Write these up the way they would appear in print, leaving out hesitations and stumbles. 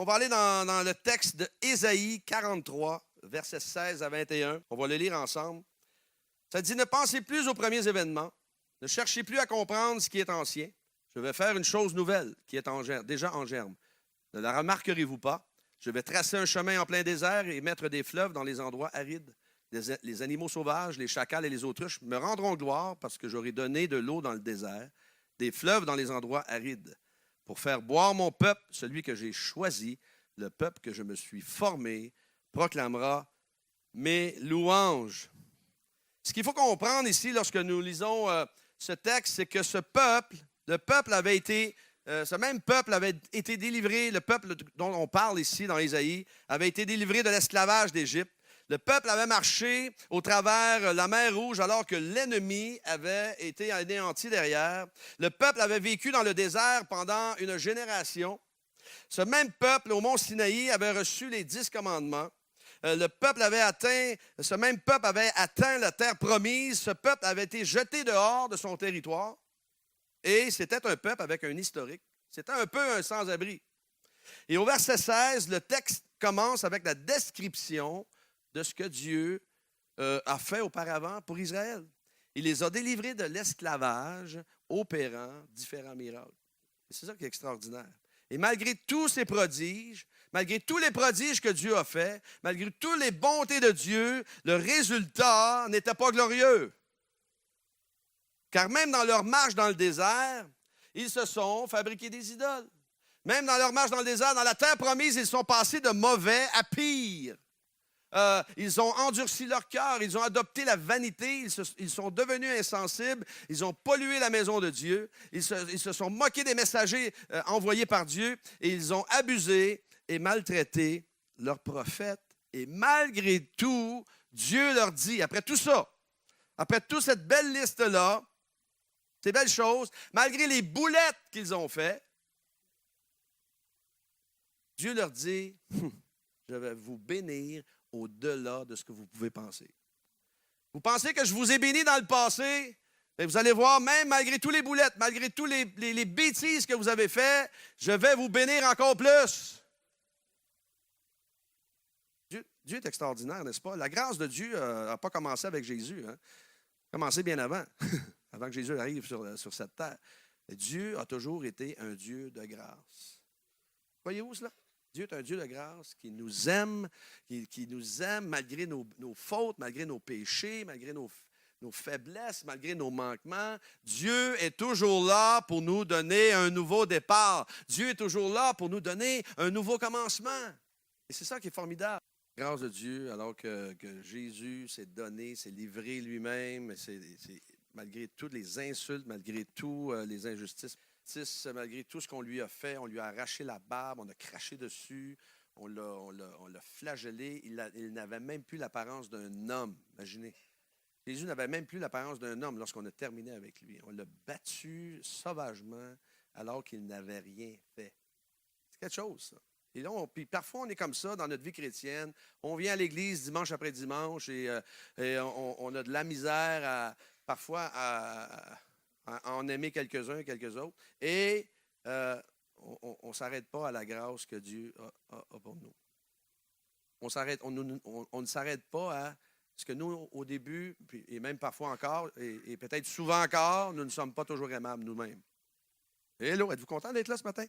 On va aller dans le texte de Ésaïe 43, versets 16 à 21. On va le lire ensemble. Ça dit, « Ne pensez plus aux premiers événements. Ne cherchez plus à comprendre ce qui est ancien. Je vais faire une chose nouvelle qui est déjà en germe. Ne la remarquerez-vous pas? Je vais tracer un chemin en plein désert et mettre des fleuves dans les endroits arides. Les animaux sauvages, les chacals et les autruches me rendront gloire parce que j'aurai donné de l'eau dans le désert, des fleuves dans les endroits arides, pour faire boire mon peuple, celui que j'ai choisi, le peuple que je me suis formé, proclamera mes louanges. » Ce qu'il faut comprendre ici lorsque nous lisons ce texte, c'est que ce peuple même peuple avait été délivré, le peuple dont on parle ici dans Ésaïe, avait été délivré de l'esclavage d'Égypte. Le peuple avait marché au travers la mer Rouge alors que l'ennemi avait été anéanti derrière. Le peuple avait vécu dans le désert pendant une génération. Ce même peuple, au mont Sinaï, avait reçu les 10 commandements. Ce même peuple avait atteint la terre promise. Ce peuple avait été jeté dehors de son territoire. Et c'était un peuple avec un historique. C'était un peu un sans-abri. Et au verset 16, le texte commence avec la description de ce que Dieu a fait auparavant pour Israël. Il les a délivrés de l'esclavage, opérant différents miracles. Et c'est ça qui est extraordinaire. Et malgré tous ces prodiges, malgré tous les prodiges que Dieu a faits, malgré toutes les bontés de Dieu, le résultat n'était pas glorieux. Car même dans leur marche dans le désert, ils se sont fabriqués des idoles. Même dans leur marche dans le désert, dans la terre promise, ils sont passés de mauvais à pire. Ils ont endurci leur cœur, ils ont adopté la vanité, ils sont devenus insensibles, ils ont pollué la maison de Dieu, ils se sont moqués des messagers envoyés par Dieu et ils ont abusé et maltraité leurs prophètes. Et malgré tout, Dieu leur dit, après tout ça, après toute cette belle liste-là, ces belles choses, malgré les boulettes qu'ils ont faites, Dieu leur dit, je vais vous bénir au-delà de ce que vous pouvez penser. Vous pensez que je vous ai béni dans le passé? Et vous allez voir, même malgré tous les boulettes, malgré tous les bêtises que vous avez faites, je vais vous bénir encore plus. Dieu est extraordinaire, n'est-ce pas? La grâce de Dieu n'a pas commencé avec Jésus. Hein? Elle a commencé bien avant, avant que Jésus arrive sur cette terre. Et Dieu a toujours été un Dieu de grâce. Voyez-vous cela? Dieu est un Dieu de grâce qui nous aime, qui nous aime malgré nos fautes, malgré nos péchés, malgré nos faiblesses, malgré nos manquements. Dieu est toujours là pour nous donner un nouveau départ. Dieu est toujours là pour nous donner un nouveau commencement. Et c'est ça qui est formidable. La grâce de Dieu, alors que Jésus s'est donné, s'est livré lui-même, malgré toutes les insultes, malgré toutes les injustices, malgré tout ce qu'on lui a fait, on lui a arraché la barbe, on a craché dessus, on l'a flagellé. Il n'avait même plus l'apparence d'un homme, imaginez. Jésus n'avait même plus l'apparence d'un homme lorsqu'on a terminé avec lui. On l'a battu sauvagement alors qu'il n'avait rien fait. C'est quelque chose, ça. Et là, puis parfois, on est comme ça dans notre vie chrétienne. On vient à l'église dimanche après dimanche et on a de la misère parfois à en aimer quelques-uns et quelques autres. Et on ne s'arrête pas à la grâce que Dieu a pour nous. On ne s'arrête pas à ce que nous, au début, et même parfois encore, et peut-être souvent encore, nous ne sommes pas toujours aimables nous-mêmes. Hello, êtes-vous content d'être là ce matin?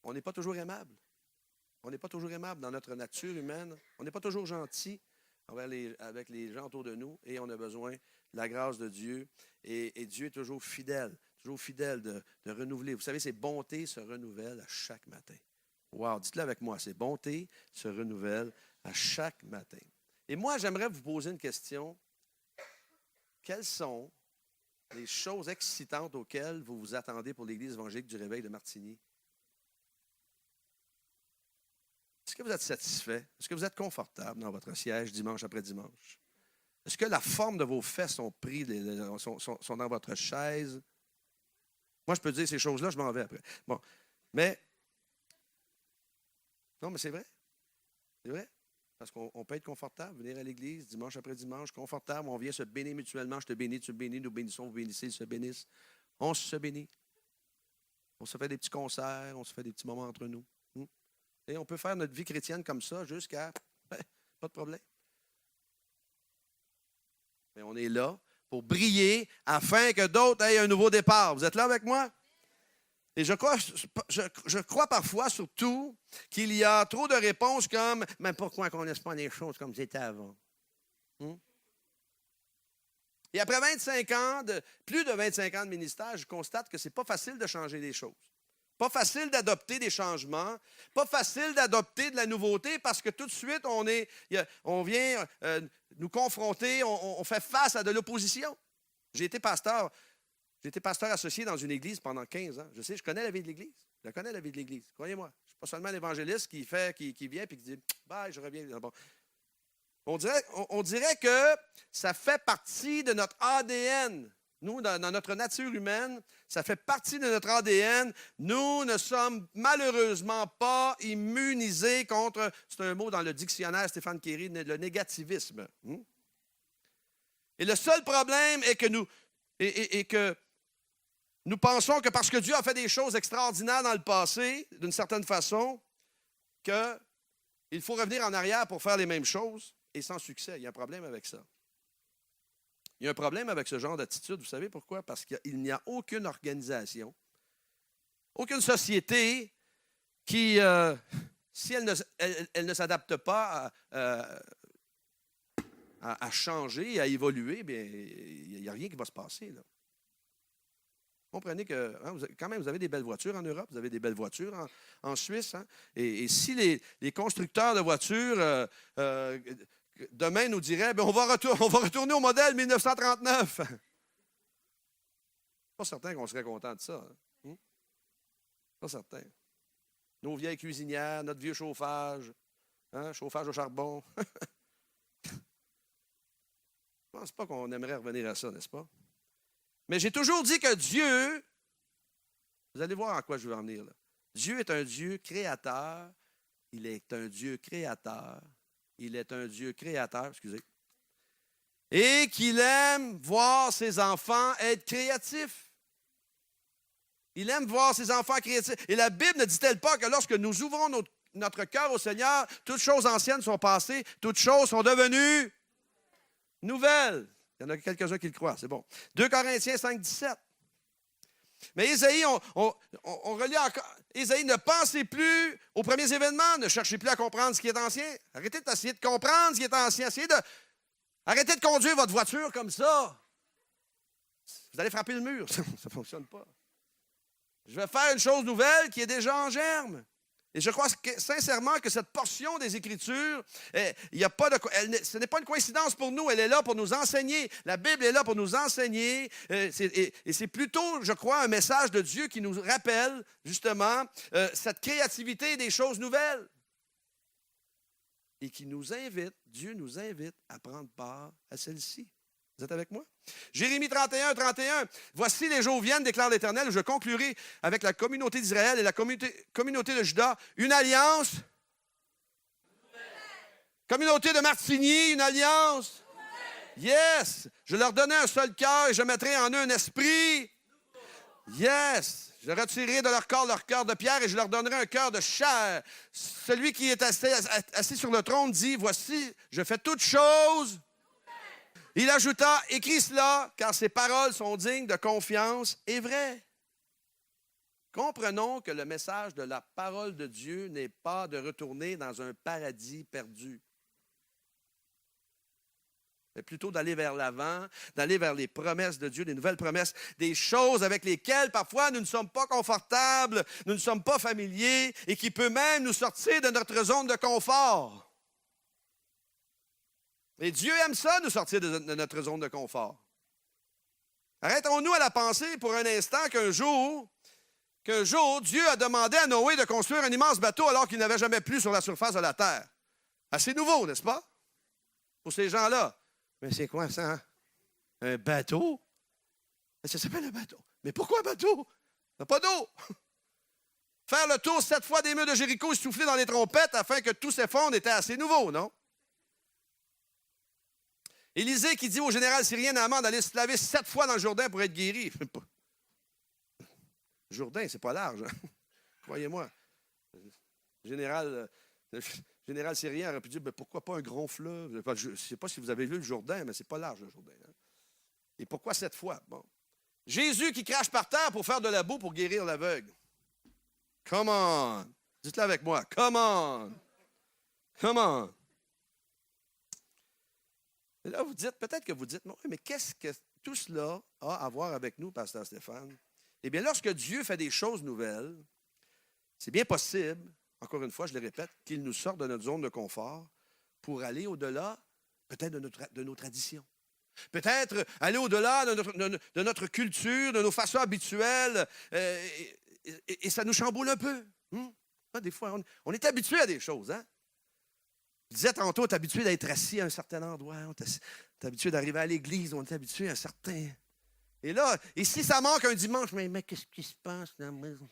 On n'est pas toujours aimable. On n'est pas toujours aimable dans notre nature humaine. On n'est pas toujours gentil avec les gens autour de nous et on a besoin de la grâce de Dieu. Et Dieu est toujours fidèle de renouveler. Vous savez, ses bontés se renouvellent à chaque matin. Wow, dites-le avec moi, ses bontés se renouvellent à chaque matin. Et moi, j'aimerais vous poser une question. Quelles sont les choses excitantes auxquelles vous vous attendez pour l'Église évangélique du Réveil de Martigny? Est-ce que vous êtes satisfait? Est-ce que vous êtes confortable dans votre siège dimanche après dimanche? Est-ce que la forme de vos fesses sont dans votre chaise? Moi, je peux dire ces choses-là, je m'en vais après. Bon, mais c'est vrai. C'est vrai. Parce qu'on peut être confortable, venir à l'église dimanche après dimanche, confortable, on vient se bénir mutuellement, je te bénis, tu me bénis, nous bénissons, vous bénissez, ils se bénissent. On se bénit. On se fait des petits concerts, on se fait des petits moments entre nous. Et on peut faire notre vie chrétienne comme ça jusqu'à... pas de problème. Mais on est là pour briller afin que d'autres aient un nouveau départ. Vous êtes là avec moi? Et je crois parfois, surtout, qu'il y a trop de réponses comme « Mais pourquoi qu'on ne laisse pas les choses comme c'était avant? Et après 25 ans, plus de 25 ans de ministère, je constate que ce n'est pas facile de changer les choses. Pas facile d'adopter des changements, pas facile d'adopter de la nouveauté parce que tout de suite, on vient nous confronter, on fait face à de l'opposition. J'ai été pasteur associé dans une église pendant 15 ans. Je connais la vie de l'église. Je connais la vie de l'église. Croyez-moi. Je ne suis pas seulement un évangéliste qui vient et qui dit « Bye, je reviens. » Bon. On dirait que ça fait partie de notre ADN. Nous, dans notre nature humaine, ça fait partie de notre ADN. Nous ne sommes malheureusement pas immunisés contre, c'est un mot dans le dictionnaire Stéphane Kéry, le négativisme. Et le seul problème est que nous pensons que parce que Dieu a fait des choses extraordinaires dans le passé, d'une certaine façon, qu'il faut revenir en arrière pour faire les mêmes choses et sans succès. Il y a un problème avec ça. Il y a un problème avec ce genre d'attitude. Vous savez pourquoi? Parce qu'il n'y a aucune organisation, aucune société qui, si elle ne s'adapte pas à changer, à évoluer, bien, il n'y a rien qui va se passer, là. Comprenez que, quand même, vous avez des belles voitures en Europe, vous avez des belles voitures en Suisse. Hein? Et si les constructeurs de voitures, demain, nous diraient, on va retourner au modèle 1939. Pas certain qu'on serait content de ça. Hein? Pas certain. Nos vieilles cuisinières, notre vieux chauffage, chauffage au charbon. Je ne pense pas qu'on aimerait revenir à ça, n'est-ce pas? Mais j'ai toujours dit que Dieu, vous allez voir à quoi je veux en venir là. Dieu est un Dieu créateur. Il est un Dieu créateur. Il est un Dieu créateur, excusez. Et qu'il aime voir ses enfants être créatifs. Il aime voir ses enfants créatifs. Et la Bible ne dit-elle pas que lorsque nous ouvrons notre cœur au Seigneur, toutes choses anciennes sont passées, toutes choses sont devenues nouvelles. Il y en a quelques-uns qui le croient, c'est bon. 2 Corinthiens 5, 17. Mais Ésaïe, on relit encore. Ésaïe, ne pensez plus aux premiers événements, ne cherchez plus à comprendre ce qui est ancien. Arrêtez d'essayer de comprendre ce qui est ancien. Arrêtez de conduire votre voiture comme ça. Vous allez frapper le mur, ça ne fonctionne pas. Je vais faire une chose nouvelle qui est déjà en germe. Et je crois sincèrement que cette portion des Écritures, ce n'est pas une coïncidence pour nous, elle est là pour nous enseigner. La Bible est là pour nous enseigner. Et c'est plutôt, je crois, un message de Dieu qui nous rappelle, justement, cette créativité des choses nouvelles. Et qui nous invite, Dieu nous invite à prendre part à celle-ci. Vous êtes avec moi? Jérémie 31, 31. Voici les jours viennent, déclare l'Éternel, où je conclurai avec la communauté d'Israël et la communauté de Juda une alliance. Communauté de Martigny, une alliance. Yes! Je leur donnais un seul cœur et je mettrai en eux un esprit. Yes! Je retirerai de leur cœur de pierre et je leur donnerai un cœur de chair. Celui qui est assis sur le trône dit, voici, je fais toutes choses. Il ajouta, écris cela, car ces paroles sont dignes de confiance et vraies. Comprenons que le message de la parole de Dieu n'est pas de retourner dans un paradis perdu, mais plutôt d'aller vers l'avant, d'aller vers les promesses de Dieu, des nouvelles promesses, des choses avec lesquelles parfois nous ne sommes pas confortables, nous ne sommes pas familiers et qui peut même nous sortir de notre zone de confort. Et Dieu aime ça, nous sortir de notre zone de confort. Arrêtons-nous à la pensée pour un instant qu'un jour, Dieu a demandé à Noé de construire un immense bateau alors qu'il n'avait jamais plu sur la surface de la terre. Assez nouveau, n'est-ce pas? Pour ces gens-là. Mais c'est quoi ça? Hein? Un bateau? Ça s'appelle un bateau. Mais pourquoi un bateau? Il n'y a pas d'eau. Faire le tour 7 fois des murs de Jéricho et souffler dans les trompettes afin que tout s'effondre était assez nouveau, non? Élisée qui dit au général syrien Naaman d'aller se laver 7 fois dans le Jourdain pour être guéri. Le Jourdain, c'est pas large. Hein? Croyez-moi. Le général syrien aurait pu dire, ben, pourquoi pas un grand fleuve? Je ne sais pas si vous avez vu le Jourdain, mais c'est pas large, le Jourdain. Hein? Et pourquoi cette fois? Bon. Jésus qui crache par terre pour faire de la boue pour guérir l'aveugle. Come on! Dites-le avec moi. Come on! Come on! Et là, peut-être que vous dites, mais qu'est-ce que tout cela a à voir avec nous, pasteur Stéphane? Eh bien, lorsque Dieu fait des choses nouvelles, c'est bien possible, encore une fois, je le répète, qu'il nous sorte de notre zone de confort pour aller au-delà, peut-être de nos traditions. Peut-être aller au-delà de notre culture, de nos façons habituelles, et ça nous chamboule un peu. Des fois, on est habitué à des choses. Hein? Je disais tantôt, on est habitué d'être assis à un certain endroit, on est habitué d'arriver à l'église, on est habitué à un certain... Et si ça manque un dimanche, mais qu'est-ce qui se passe dans la maison?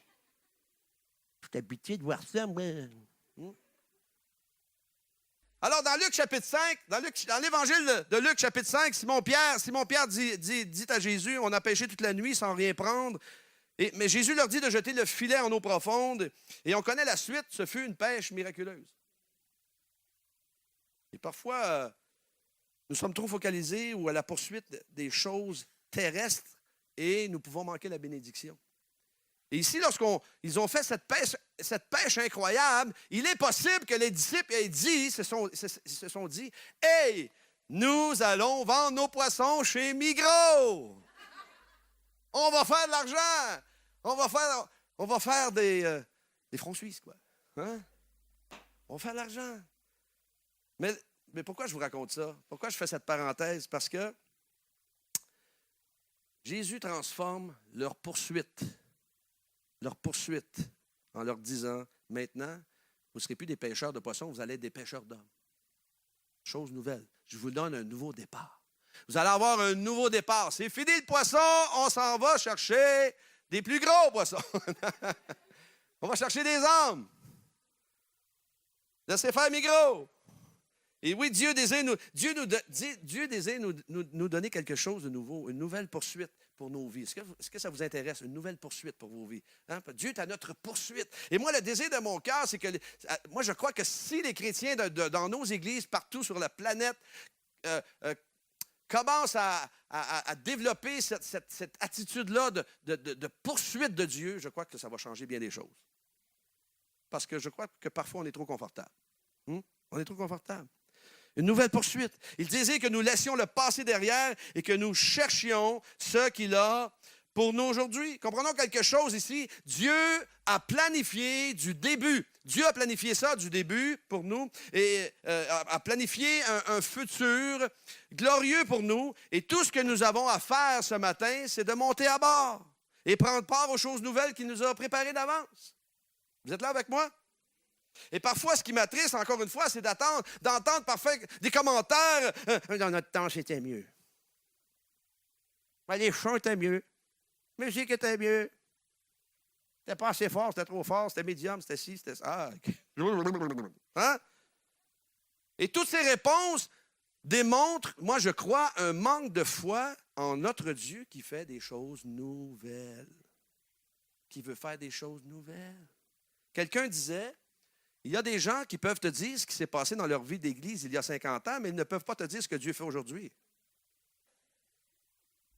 Je suis habitué de voir ça, moi. Alors, dans Luc chapitre 5, dans l'évangile de Luc chapitre 5, Simon Pierre dit à Jésus, on a pêché toute la nuit sans rien prendre. Mais Jésus leur dit de jeter le filet en eau profonde. Et on connaît la suite, ce fut une pêche miraculeuse. Et parfois, nous sommes trop focalisés ou à la poursuite des choses terrestres et nous pouvons manquer la bénédiction. Et ici, lorsqu'ils ont fait cette pêche incroyable, il est possible que les disciples se sont dit, « Hey, nous allons vendre nos poissons chez Migros! On va faire de l'argent! On va faire des francs suisses, quoi. Hein? On va faire de l'argent. » Mais pourquoi je vous raconte ça? Pourquoi je fais cette parenthèse? Parce que Jésus transforme leur poursuite en leur disant, maintenant, vous ne serez plus des pêcheurs de poissons, vous allez être des pêcheurs d'hommes. Chose nouvelle. Je vous donne un nouveau départ. Vous allez avoir un nouveau départ. C'est fini le poisson, on s'en va chercher des plus gros poissons. On va chercher des âmes. Laissez faire Migros. Et oui, Dieu désire nous donner quelque chose de nouveau, une nouvelle poursuite pour nos vies. Est-ce que ça vous intéresse, une nouvelle poursuite pour vos vies? Hein? Dieu est à notre poursuite. Et moi, le désir de mon cœur, c'est que, moi, je crois que si les chrétiens dans nos églises, partout sur la planète, commencent à développer cette attitude-là de poursuite de Dieu, je crois que ça va changer bien des choses. Parce que je crois que parfois, on est trop confortable. On est trop confortable. Une nouvelle poursuite. Il désire que nous laissions le passé derrière et que nous cherchions ce qu'il a pour nous aujourd'hui. Comprenons quelque chose ici. Dieu a planifié du début. Dieu a planifié ça du début pour nous et a planifié un futur glorieux pour nous. Et tout ce que nous avons à faire ce matin, c'est de monter à bord et prendre part aux choses nouvelles qu'il nous a préparées d'avance. Vous êtes là avec moi? Et parfois, ce qui m'attriste, encore une fois, c'est d'entendre parfois des commentaires. Dans notre temps, c'était mieux. Les chants étaient mieux. La musique était mieux. C'était pas assez fort, c'était trop fort, c'était médium, c'était ci, c'était ça. Hein? Et toutes ces réponses démontrent, moi je crois, un manque de foi en notre Dieu qui fait des choses nouvelles. Qui veut faire des choses nouvelles. Quelqu'un disait, il y a des gens qui peuvent te dire ce qui s'est passé dans leur vie d'église il y a 50 ans, mais ils ne peuvent pas te dire ce que Dieu fait aujourd'hui.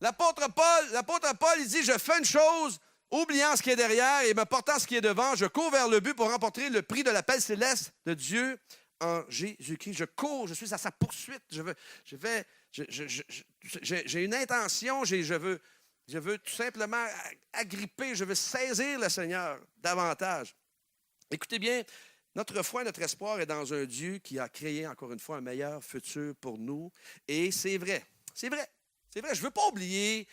L'apôtre Paul, il dit, je fais une chose, oubliant ce qui est derrière et me portant ce qui est devant, je cours vers le but pour remporter le prix de l'appel céleste de Dieu en Jésus-Christ. Je cours, je suis à sa poursuite. J'ai une intention, je veux tout simplement agripper, je veux saisir le Seigneur davantage. Écoutez bien, notre foi, notre espoir est dans un Dieu qui a créé, encore une fois, un meilleur futur pour nous. Et c'est vrai, c'est vrai. C'est vrai, je ne veux pas oublier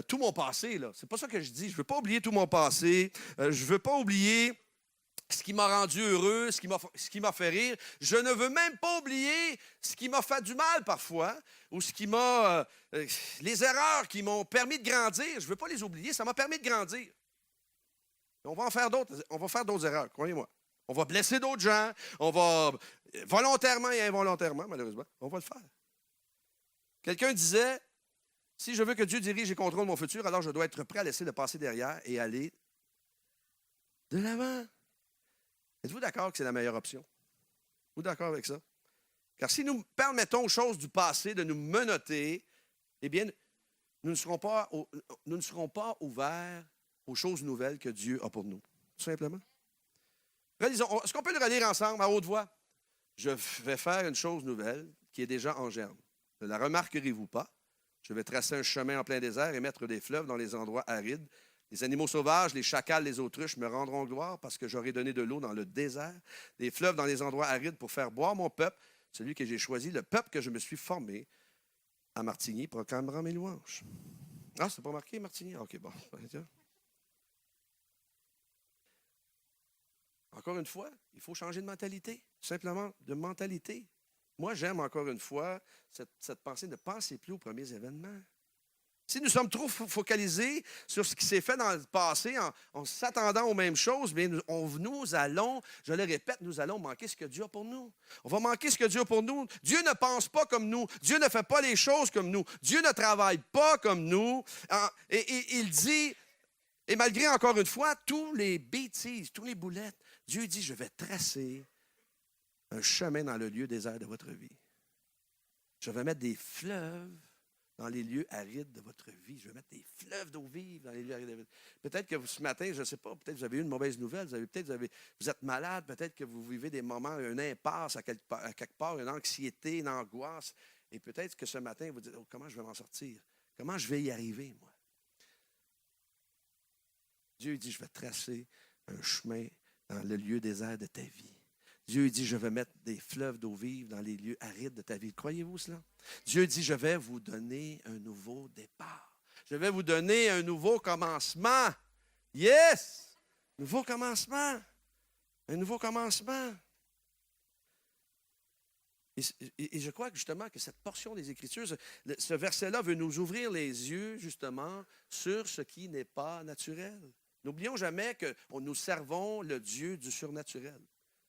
tout mon passé. Ce n'est pas ça que je dis. Je ne veux pas oublier tout mon passé. Je ne veux pas oublier ce qui m'a rendu heureux, ce qui m'a fait rire. Je ne veux même pas oublier ce qui m'a fait du mal parfois ou ce qui m'a... les erreurs qui m'ont permis de grandir. Je ne veux pas les oublier. Ça m'a permis de grandir. On va faire d'autres erreurs, croyez-moi. On va blesser d'autres gens. On va, volontairement et involontairement, malheureusement, on va le faire. Quelqu'un disait, si je veux que Dieu dirige et contrôle mon futur, alors je dois être prêt à laisser le passé derrière et aller de l'avant. Êtes-vous d'accord que c'est la meilleure option? Êtes-vous d'accord avec ça? Car si nous permettons aux choses du passé de nous menotter, eh bien, nous ne serons pas ouverts aux choses nouvelles que Dieu a pour nous. Tout simplement. Relisons. Est-ce qu'on peut le relire ensemble à haute voix? Je vais faire une chose nouvelle qui est déjà en germe. Ne la remarquerez-vous pas? Je vais tracer un chemin en plein désert et mettre des fleuves dans les endroits arides. Les animaux sauvages, les chacals, les autruches me rendront gloire parce que j'aurai donné de l'eau dans le désert, des fleuves dans les endroits arides pour faire boire mon peuple, celui que j'ai choisi, le peuple que je me suis formé. À Martigny proclamera mes louanges. Ah, c'est pas marqué, Martigny? OK, bon. Encore une fois, il faut changer de mentalité. Simplement de mentalité. Moi, j'aime encore une fois cette pensée. Ne pensez plus aux premiers événements. Si nous sommes trop focalisés sur ce qui s'est fait dans le passé en s'attendant aux mêmes choses, bien, nous allons, je le répète, nous allons manquer ce que Dieu a pour nous. On va manquer ce que Dieu a pour nous. Dieu ne pense pas comme nous. Dieu ne fait pas les choses comme nous. Dieu ne travaille pas comme nous. Et il dit, et malgré encore une fois, tous les bêtises, tous les boulettes, Dieu dit, je vais tracer un chemin dans le lieu désert de votre vie. Je vais mettre des fleuves dans les lieux arides de votre vie. Je vais mettre des fleuves d'eau vive dans les lieux arides de votre vie. Peut-être que ce matin, je ne sais pas, peut-être que vous avez eu une mauvaise nouvelle, vous êtes malade, peut-être que vous vivez des moments, une impasse à quelque part, une anxiété, une angoisse. Et peut-être que ce matin, vous dites, oh, comment je vais m'en sortir? Comment je vais y arriver, moi? Dieu dit, je vais tracer un chemin dans le lieu désert de ta vie. Dieu dit, je vais mettre des fleuves d'eau vive dans les lieux arides de ta vie. Croyez-vous cela? Dieu dit, je vais vous donner un nouveau départ. Je vais vous donner un nouveau commencement. Yes! Nouveau commencement. Un nouveau commencement. Et je crois que justement que cette portion des Écritures, ce verset-là veut nous ouvrir les yeux justement sur ce qui n'est pas naturel. N'oublions jamais que nous servons le Dieu du surnaturel.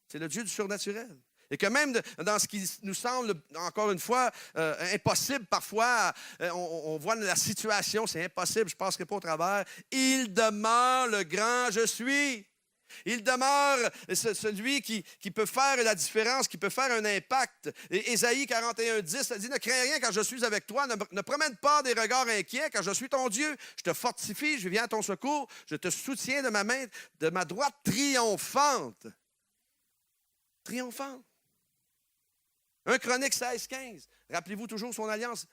C'est le Dieu du surnaturel. Et que même dans ce qui nous semble, encore une fois, impossible, parfois, on voit la situation, c'est impossible, je ne passerai pas au travers. Il demeure le grand je suis. Il demeure celui qui peut faire la différence, qui peut faire un impact. Et Ésaïe 41:10, ça dit, ne crains rien car je suis avec toi, ne promène pas des regards inquiets car je suis ton Dieu. Je te fortifie, je viens à ton secours, je te soutiens de ma main, de ma droite triomphante. Triomphante. 1 Chronique 16:15. Rappelez-vous toujours son alliance,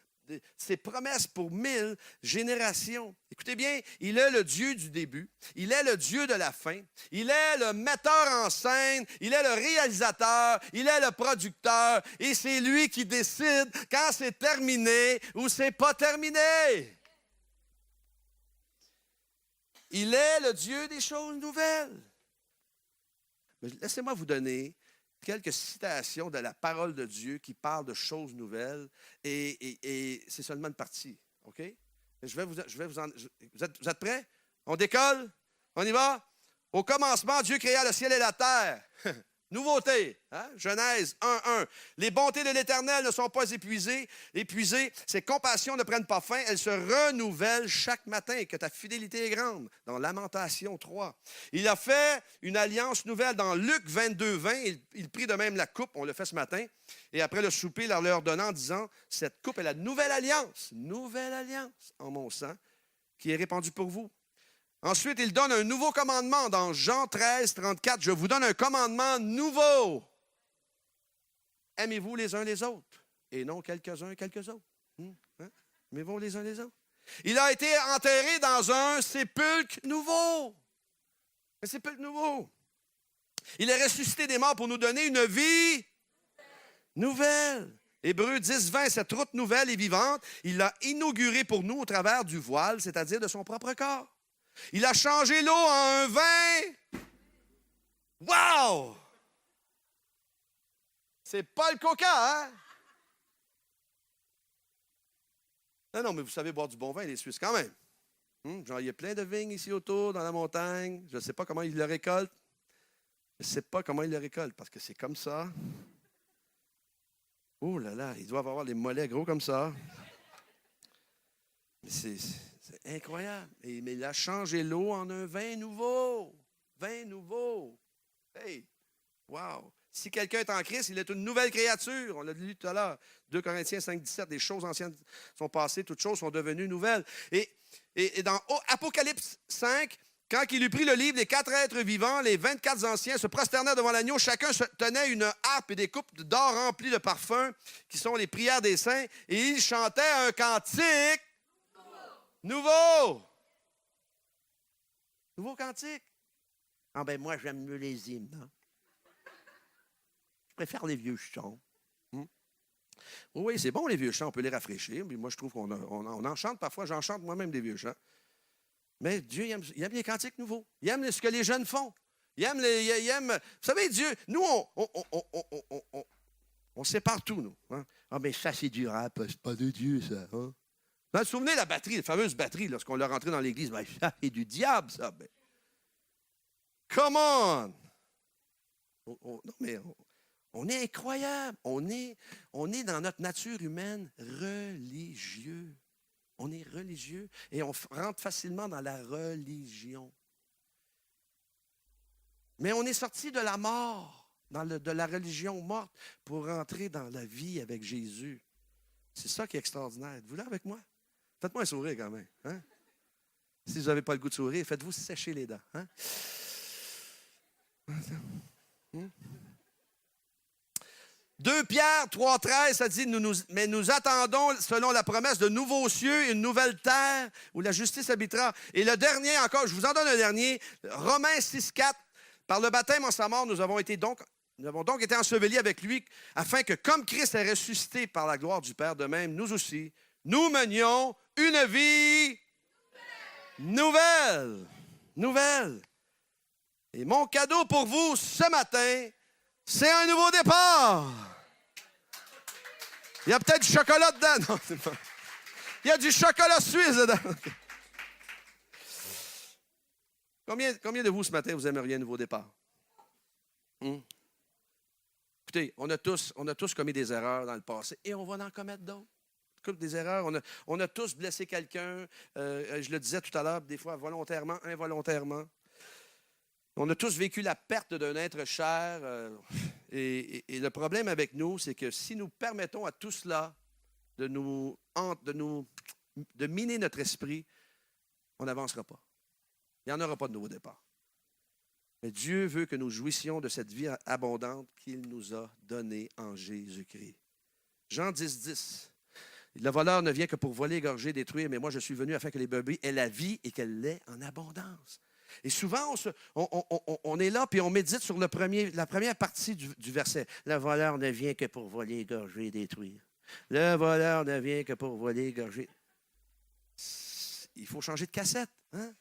ses promesses pour 1000 générations. Écoutez bien, il est le Dieu du début, il est le Dieu de la fin, il est le metteur en scène, il est le réalisateur, il est le producteur, et c'est lui qui décide quand c'est terminé ou c'est pas terminé. Il est le Dieu des choses nouvelles. Mais laissez-moi vous donner quelques citations de la parole de Dieu qui parlent de choses nouvelles, et c'est seulement une partie, OK? Vous êtes prêts? On décolle? On y va? Au commencement, Dieu créa le ciel et la terre. Nouveauté, hein? Genèse 1:1. Les bontés de l'Éternel ne sont pas épuisées. Ses compassions ne prennent pas fin. Elles se renouvellent chaque matin. Que ta fidélité est grande. Dans Lamentation 3. Il a fait une alliance nouvelle dans Luc 22:20. Il prit de même la coupe. On l'a fait ce matin. Et après le souper, leur donnant en disant, cette coupe est la nouvelle alliance en mon sang qui est répandue pour vous. Ensuite, il donne un nouveau commandement dans Jean 13:34. Je vous donne un commandement nouveau. Aimez-vous les uns les autres et non quelques-uns quelques autres. Hein? Aimez-vous les uns les autres. Il a été enterré dans un sépulcre nouveau. Un sépulcre nouveau. Il est ressuscité des morts pour nous donner une vie nouvelle. Hébreux 10:20, cette route nouvelle et vivante, il l'a inaugurée pour nous au travers du voile, c'est-à-dire de son propre corps. Il a changé l'eau en un vin. Wow! C'est pas le coca, hein? Non, mais vous savez boire du bon vin, les Suisses, quand même. Genre, il y a plein de vignes ici autour, dans la montagne. Je ne sais pas comment ils le récoltent. Parce que c'est comme ça. Oh là là, ils doivent avoir les mollets gros comme ça. Mais c'est incroyable. Mais il a changé l'eau en un vin nouveau. Vin nouveau. Hey, Wow! Si quelqu'un est en Christ, il est une nouvelle créature. On l'a lu tout à l'heure. 2 Corinthiens 5, 17, des choses anciennes sont passées, toutes choses sont devenues nouvelles. Et dans Apocalypse 5, quand il eut pris le livre des 4 êtres vivants, les 24 anciens se prosternèrent devant l'agneau. Chacun tenait une harpe et des coupes d'or remplies de parfums, qui sont les prières des saints. Et ils chantaient un cantique nouveau. Nouveau cantique. Ah ben moi, j'aime mieux les hymnes. Hein? Je préfère les vieux chants. Oui, c'est bon les vieux chants, on peut les rafraîchir. Mais moi, je trouve qu'on en chante parfois. J'en chante moi-même des vieux chants. Mais Dieu, il aime les cantiques nouveaux. Il aime ce que les jeunes font. Il aime vous savez, Dieu, nous, on sépare tout, nous. Hein? Ah, mais ça, c'est du rap, c'est pas de Dieu, ça. Hein? Vous vous souvenez de la batterie, la fameuse batterie, lorsqu'on l'a rentrée dans l'église? Ben, ça, c'est du diable, ça. Ben. Come on! Non, mais on est incroyable. On est dans notre nature humaine religieux. On est religieux et on rentre facilement dans la religion. Mais on est sorti de la mort, de la religion morte, pour rentrer dans la vie avec Jésus. C'est ça qui est extraordinaire. Êtes-vous là avec moi? Faites-moi un sourire quand même. Hein? Si vous n'avez pas le goût de sourire, faites-vous sécher les dents. Hein? 2 Pierre 3,13, ça dit, mais nous attendons, selon la promesse, de nouveaux cieux et une nouvelle terre où la justice habitera. Et le dernier encore, je vous en donne un dernier, Romains 6,4, par le baptême en sa mort, nous avons donc été ensevelis avec lui, afin que, comme Christ est ressuscité par la gloire du Père, de même, nous aussi, nous menions une vie nouvelle. Nouvelle. Et mon cadeau pour vous ce matin, c'est un nouveau départ. Il y a peut-être du chocolat dedans. Non, c'est pas. Il y a du chocolat suisse dedans. Combien de vous ce matin, vous aimeriez un nouveau départ? Écoutez, on a tous commis des erreurs dans le passé et on va en commettre d'autres. Des erreurs. On a tous blessé quelqu'un. Je le disais tout à l'heure, des fois volontairement, involontairement. On a tous vécu la perte d'un être cher. Et le problème avec nous, c'est que si nous permettons à tout cela de miner notre esprit, on n'avancera pas. Il n'y en aura pas de nouveau départ. Mais Dieu veut que nous jouissions de cette vie abondante qu'il nous a donnée en Jésus-Christ. Jean 10, 10. Le voleur ne vient que pour voler, égorger, détruire, mais moi je suis venu afin que les brebis aient la vie et qu'elle l'ait en abondance. Et souvent, on est là et on médite sur la première partie du verset. Le voleur ne vient que pour voler, égorger, détruire. Le voleur ne vient que pour voler, égorger. Il faut changer de cassette. Hein?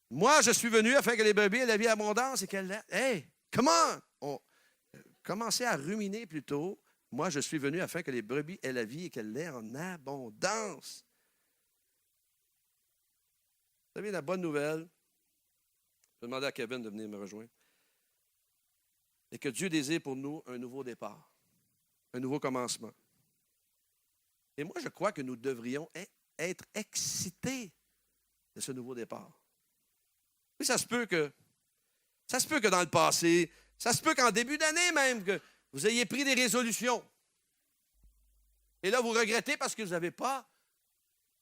Moi, je suis venu afin que les brebis aient la vie abondance et qu'elle l'ait. Hey, comment? Commencez à ruminer plutôt. Moi, je suis venu afin que les brebis aient la vie et qu'elle l'ait en abondance. Vous savez, la bonne nouvelle, je vais demander à Kevin de venir me rejoindre, et que Dieu désire pour nous un nouveau départ, un nouveau commencement. Et moi, je crois que nous devrions être excités de ce nouveau départ. Oui, ça se peut que dans le passé, ça se peut qu'en début d'année même, que vous ayez pris des résolutions. Et là, vous regrettez parce que vous n'avez pas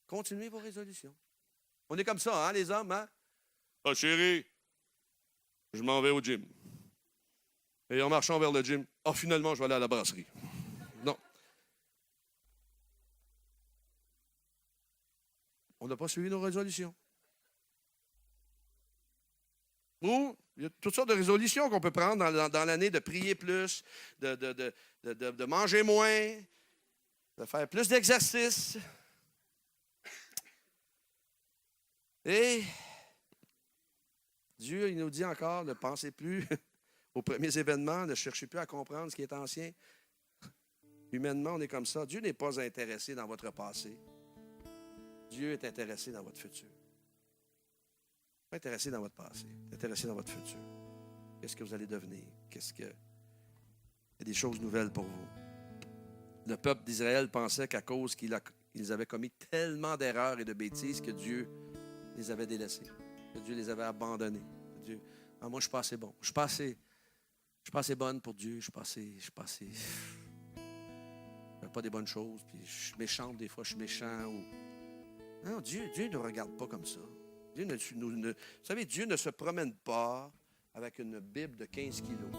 continué vos résolutions. On est comme ça, hein, les hommes, hein? Ah, chérie, je m'en vais au gym. Et en marchant vers le gym, finalement, je vais aller à la brasserie. Non. On n'a pas suivi nos résolutions. Ou, il y a toutes sortes de résolutions qu'on peut prendre dans l'année, de prier plus, de manger moins, de faire plus d'exercice. Et Dieu, il nous dit encore, ne pensez plus aux premiers événements, ne cherchez plus à comprendre ce qui est ancien. Humainement, on est comme ça. Dieu n'est pas intéressé dans votre passé. Dieu est intéressé dans votre futur. Pas intéressé dans votre passé, intéressé dans votre futur. Qu'est-ce que vous allez devenir? Il y a des choses nouvelles pour vous. Le peuple d'Israël pensait qu'à cause qu'ils avaient commis tellement d'erreurs et de bêtises que Dieu les avait délaissés, que Dieu les avait abandonnés. Moi, je suis pas assez bon. Je suis pas assez. Je suis pas assez bonne pour Dieu, je suis pas assez. Je fais pas des bonnes choses, puis je suis méchante des fois, je suis méchant. Non, Dieu ne regarde pas comme ça. Vous savez, Dieu ne se promène pas avec une Bible de 15 kilos.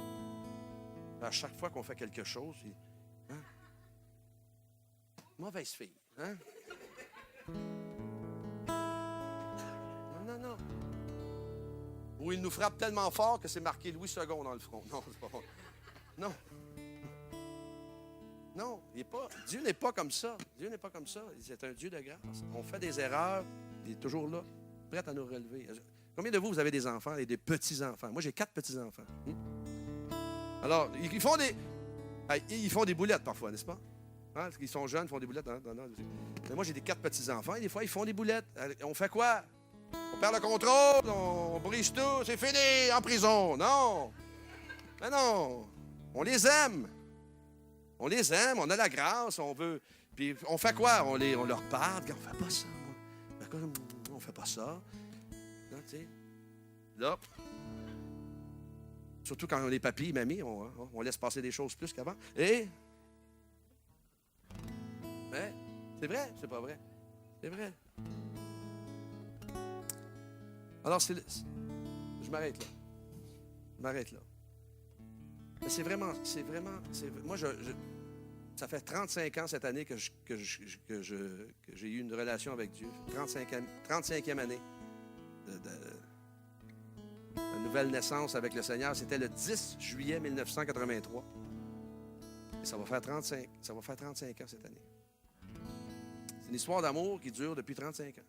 À chaque fois qu'on fait quelque chose, mauvaise fille. Hein? Non. Ou il nous frappe tellement fort que c'est marqué Louis II dans le front. Non, c'est pas bon. Non. Non, Dieu n'est pas comme ça. Dieu n'est pas comme ça. C'est un Dieu de grâce. On fait des erreurs, il est toujours là, prêt à nous relever. Combien de vous avez des enfants et des petits-enfants? Moi, j'ai 4 petits-enfants. Alors, ils font des boulettes parfois, n'est-ce pas? Hein? Ils sont jeunes, ils font des boulettes. Mais moi, j'ai des 4 petits-enfants et des fois, ils font des boulettes. On fait quoi? On perd le contrôle, on brise tout, c'est fini, en prison. Non. Mais non. On les aime. On les aime, on a la grâce, on veut. Puis on fait quoi? On leur parle, on fait pas ça. On fait pas ça. Non, tu sais. Là. Surtout quand on est papy, mamie, on laisse passer des choses plus qu'avant. Et. Mais, c'est vrai, c'est pas vrai. C'est vrai. Alors, je m'arrête là. Mais c'est vraiment, moi, ça fait 35 ans cette année que j'ai eu une relation avec Dieu. 35e année de nouvelle naissance avec le Seigneur. C'était le 10 juillet 1983. Et ça va faire 35 ans cette année. C'est une histoire d'amour qui dure depuis 35 ans.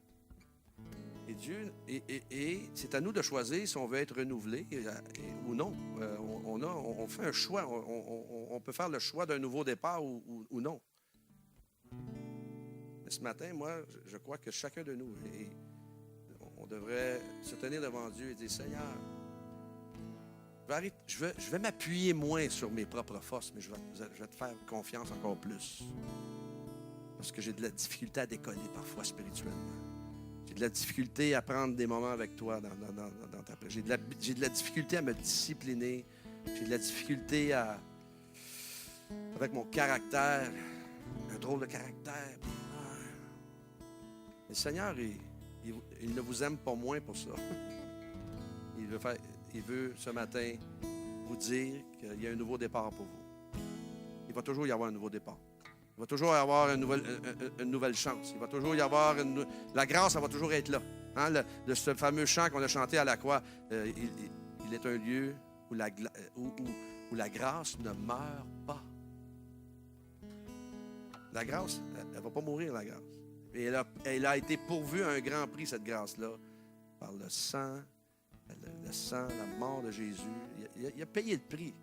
Et Dieu, et c'est à nous de choisir si on veut être renouvelé ou non. On fait un choix. On peut faire le choix d'un nouveau départ ou non. Mais ce matin, moi, je crois que chacun de nous, on devrait se tenir devant Dieu et dire, Seigneur, je vais m'appuyer moins sur mes propres forces, mais je vais te faire confiance encore plus. Parce que j'ai de la difficulté à décoller parfois spirituellement. J'ai de la difficulté à prendre des moments avec toi dans ta prière. J'ai de la difficulté à me discipliner. J'ai de la difficulté avec mon caractère, un drôle de caractère. Le Seigneur, il ne vous aime pas moins pour ça. Il veut ce matin vous dire qu'il y a un nouveau départ pour vous. Il va toujours y avoir un nouveau départ. Il va toujours y avoir une nouvelle chance. Il va toujours y avoir la grâce, elle va toujours être là. Hein? De ce fameux chant qu'on a chanté à la croix, il est un lieu où la grâce ne meurt pas. La grâce, elle ne va pas mourir, la grâce. Et elle a été pourvue à un grand prix, cette grâce-là, par le sang, la mort de Jésus. Il a payé le prix.